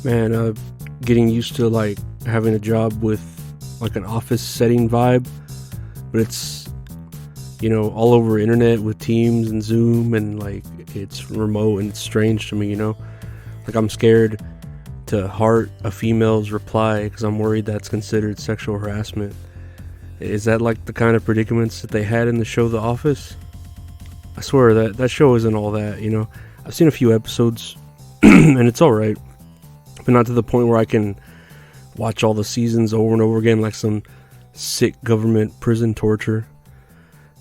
Man, getting used to like having a job with like an office setting vibe, but it's all over internet with Teams and Zoom, and like it's remote and it's strange to me. Like I'm scared to heart a female's reply because I'm worried that's considered sexual harassment. Is that like the kind of predicaments that they had in the show The Office? I swear that show isn't all that. I've seen a few episodes and it's all right, but not to the point where I can watch all the seasons over and over again like some sick government prison torture.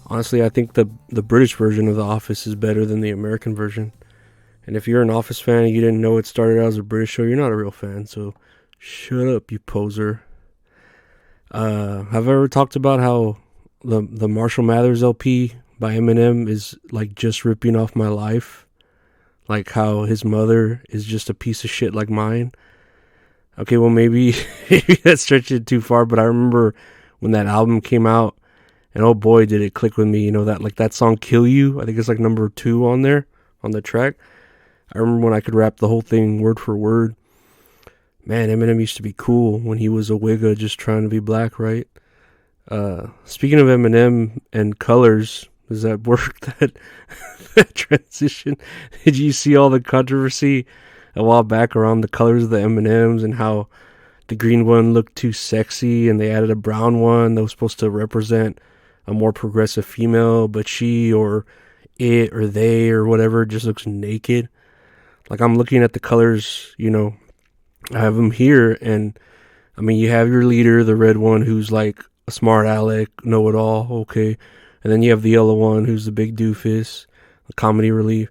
Honestly, I think the British version of The Office is better than the American version. And if you're an Office fan and you didn't know it started out as a British show, you're not a real fan. So shut up, you poser. Have I ever talked about how the Marshall Mathers LP by Eminem is like just ripping off my life? Like how his mother is just a piece of shit like mine? Okay, well maybe that stretched it too far, but I remember when that album came out, and oh boy did it click with me. That song Kill You, I think it's like number 2 on there, on the track. I remember when I could rap the whole thing word for word. Man, Eminem used to be cool when he was a wigga just trying to be black, right? Speaking of Eminem and colors, does that work, that transition? Did you see all the controversy a while back around the colors of the M&Ms and how the green one looked too sexy and they added a brown one that was supposed to represent a more progressive female, but she or it or they or whatever just looks naked? Like, I'm looking at the colors, I have them here, and I mean, you have your leader, the red one, who's like a smart aleck, know-it-all, okay, and then you have the yellow one, who's the big doofus, the comedy relief.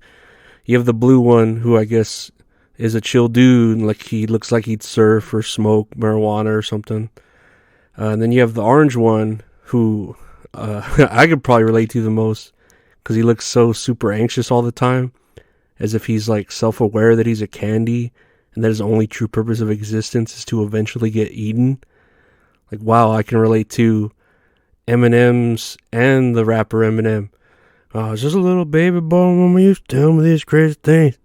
You have the blue one, who I guess is a chill dude, like he looks like he'd surf or smoke marijuana or something. And then you have the orange one, who I could probably relate to the most, because he looks so super anxious all the time, as if he's like self-aware that he's a candy, and that his only true purpose of existence is to eventually get eaten. Like, wow, I can relate to Eminem's and the rapper Eminem. I was just a little baby boy, mama used to tell me these crazy things.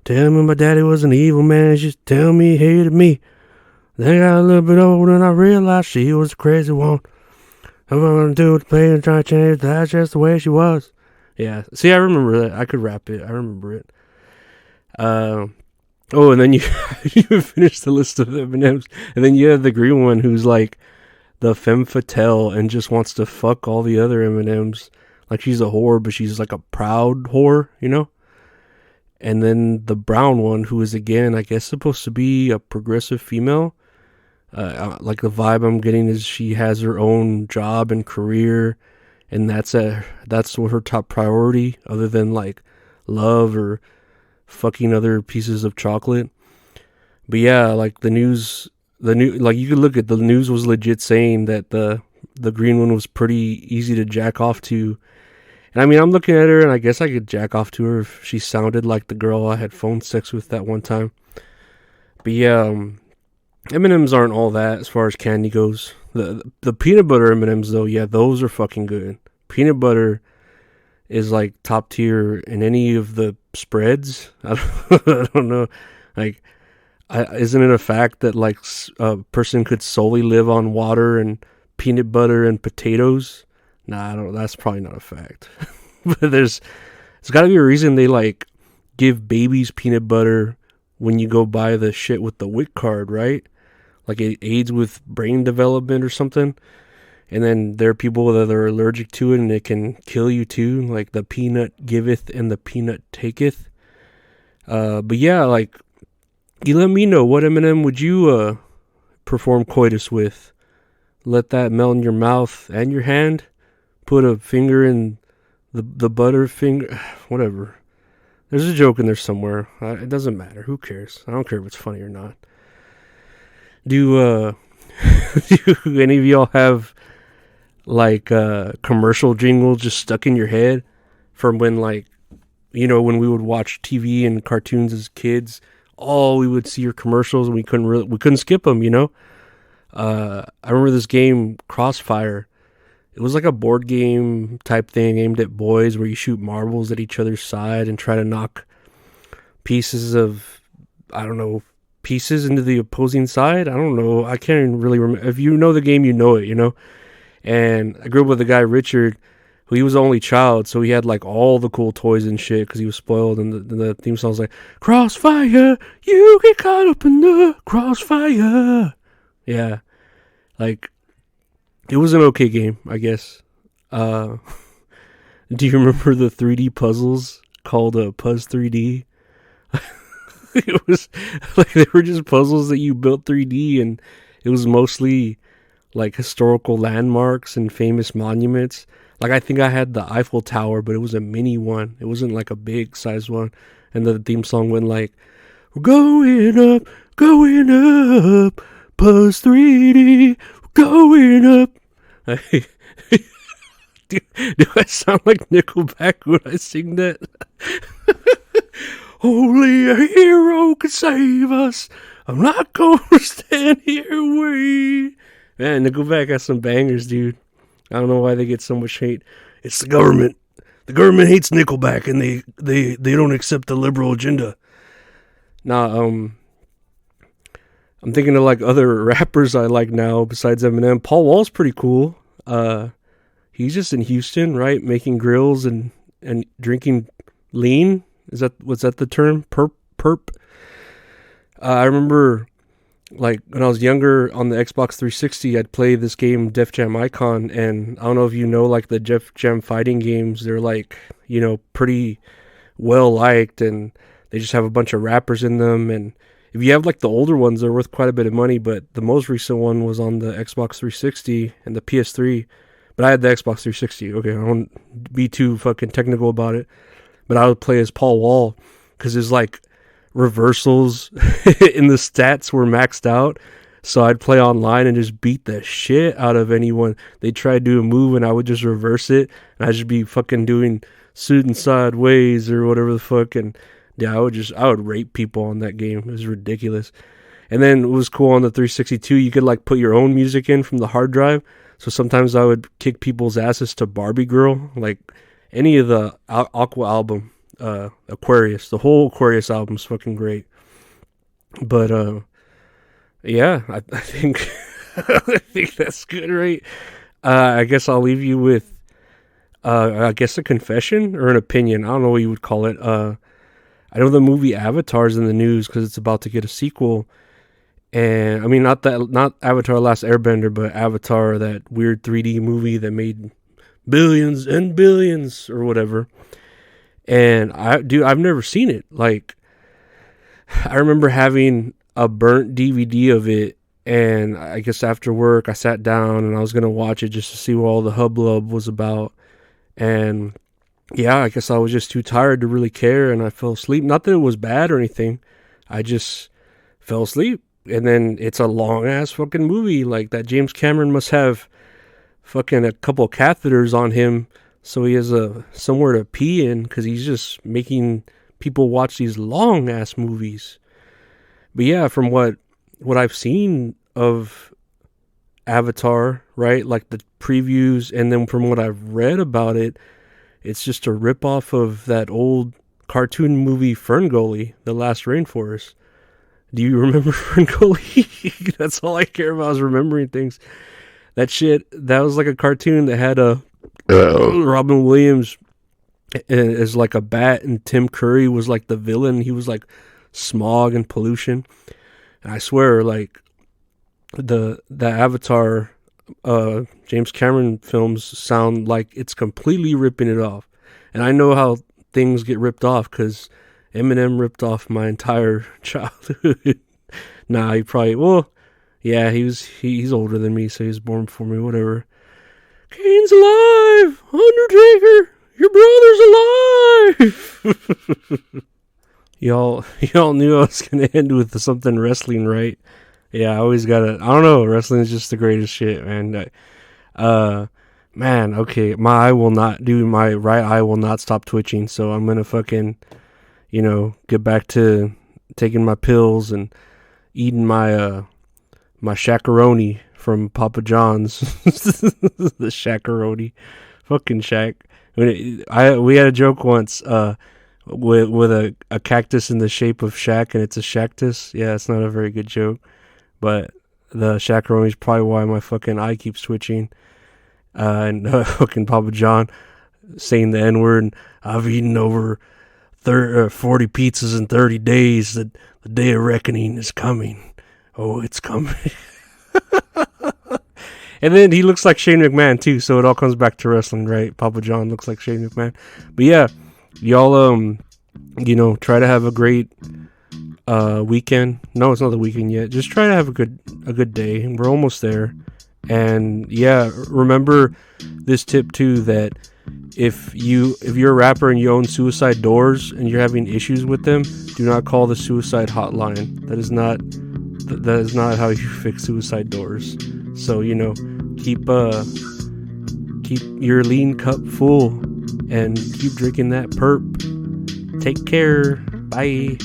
Tell me my daddy was an evil man, she used to tell me he hated me. Then I got a little bit older and I realized she was a crazy one. I'm gonna do with play and try to change, that's just the way she was. Yeah, see, I remember that. I could rap it. I remember it. Oh, and then you finish the list of M&Ms, and then you have the green one who's like the femme fatale and just wants to fuck all the other M&Ms. Like she's a whore, but she's like a proud whore, And then the brown one, who is again, I guess, supposed to be a progressive female. Like the vibe I'm getting is she has her own job and career, and that's what her top priority, other than like love or fucking other pieces of chocolate. But yeah, like like you could look at the news was legit saying that the green one was pretty easy to jack off to. And I mean, I'm looking at her and I guess I could jack off to her if she sounded like the girl I had phone sex with that one time. But yeah, M&Ms aren't all that as far as candy goes. The peanut butter M&Ms though, yeah, those are fucking good. Peanut butter is like top tier in any of the spreads. I don't know. Like, isn't it a fact that like a person could solely live on water and peanut butter and potatoes? Nah, I don't. That's probably not a fact. But there's got to be a reason they like give babies peanut butter when you go buy the shit with the WIC card, right? Like it aids with brain development or something. And then there are people that are allergic to it and it can kill you too. Like the peanut giveth and the peanut taketh. But yeah, like, you let me know, what M&M would you perform coitus with? Let that melt in your mouth and your hand? Put a finger in the butter finger? Whatever. There's a joke in there somewhere. It doesn't matter. Who cares? I don't care if it's funny or not. Do any of y'all have like commercial jingles just stuck in your head from when, like, when we would watch TV and cartoons as kids? We would see your commercials and we couldn't skip them. I remember this game Crossfire. It was like a board game type thing aimed at boys where you shoot marbles at each other's side and try to knock pieces of, I don't know, pieces into the opposing side. I don't know. I can't even really remember. If you know the game, you know it, you know? And I grew up with a guy, Richard, who he was the only child, so he had like all the cool toys and shit because he was spoiled. And the theme song was like, Crossfire, you get caught up in the crossfire. Yeah. Like, it was an okay game, I guess. Do you remember the 3D puzzles called Puzz 3D? It was like they were just puzzles that you built 3D, and it was mostly like historical landmarks and famous monuments. Like, I think I had the Eiffel Tower, but it was a mini one. It wasn't like a big size one. And the theme song went like, we're going up, Puzz 3D, going up. Do I sound like Nickelback when I sing that? Only a hero can save us. I'm not gonna stand here and wait. Man, Nickelback has some bangers, dude. I don't know why they get so much hate. It's the government. The government hates Nickelback, and they don't accept the liberal agenda. Nah, I'm thinking of like other rappers I like now besides Eminem. Paul Wall's pretty cool. He's just in Houston, right? Making grills and drinking lean. Was that the term? Perp. I remember, like, when I was younger on the Xbox 360, I'd play this game, Def Jam Icon, and I don't know if you know, like, the Def Jam fighting games, they're, like, you know, pretty well-liked, and they just have a bunch of rappers in them, and if you have, like, the older ones, they're worth quite a bit of money, but the most recent one was on the Xbox 360 and the PS3, but I had the Xbox 360, okay, I don't be too fucking technical about it, but I would play as Paul Wall, because his, like, reversals in the stats were maxed out, so I'd play online and just beat the shit out of anyone. They tried to do a move and I would just reverse it, and I'd just be fucking doing shooting sideways or whatever the fuck, and yeah, I would rape people on that game. It was ridiculous. And then it was cool on the 362, you could like put your own music in from the hard drive, so sometimes I would kick people's asses to Barbie Girl, like any of the Aqua album, Aquarius, the whole Aquarius album's fucking great. But yeah, I think I think that's good, right? I guess I'll leave you with I guess a confession or an opinion. I don't know what you would call it. I know the movie Avatar's in the news because it's about to get a sequel. And I mean, not Avatar: Last Airbender, but Avatar, that weird 3D movie that made billions and billions or whatever. And I've never seen it. Like, I remember having a burnt DVD of it, and I guess after work I sat down and I was gonna watch it just to see what all the hubbub was about. And yeah, I guess I was just too tired to really care, and I fell asleep. Not that it was bad or anything, I just fell asleep. And then it's a long ass fucking movie. Like, that James Cameron must have fucking a couple catheters on him so he has somewhere to pee in, because he's just making people watch these long ass movies. But yeah, from what I've seen of Avatar, right, like the previews, and then from what I've read about it, it's just a ripoff of that old cartoon movie Ferngully, The Last Rainforest. Do you remember Ferngully? That's all I care about, is remembering things. That shit, that was like a cartoon that had a Robin Williams as like a bat, and Tim Curry was like the villain. He was like smog and pollution. And I swear, like, the Avatar James Cameron films sound like it's completely ripping it off. And I know how things get ripped off, because Eminem ripped off my entire childhood. Nah, he probably, well, yeah, he's older than me, so he was born before me, whatever. Kane's alive! Undertaker! Your brother's alive! Y'all knew I was gonna end with something wrestling, right? Yeah, I always gotta, I don't know, wrestling is just the greatest shit, man. Man, okay, my right eye will not stop twitching, so I'm gonna fucking, get back to taking my pills and eating my shakaroni from Papa John's. The shakaroni. Fucking Shaq. We had a joke once. with a cactus in the shape of Shaq, and it's a Shactus. Yeah, it's not a very good joke, but the Shaq-a-roni is probably why my fucking eye keeps twitching. And fucking Papa John saying the N-word. And I've eaten over 40 pizzas in 30 days. The day of reckoning is coming. Oh, it's coming. And then he looks like Shane McMahon too, so it all comes back to wrestling, right? Papa John looks like Shane McMahon. But yeah, y'all try to have a great weekend. No, it's not the weekend yet. Just try to have a good day. We're almost there. And yeah, remember this tip too, that if you're a rapper and you own suicide doors and you're having issues with them, do not call the suicide hotline. That is not how you fix suicide doors. So keep your lean cup full and keep drinking that perp. Take care. Bye.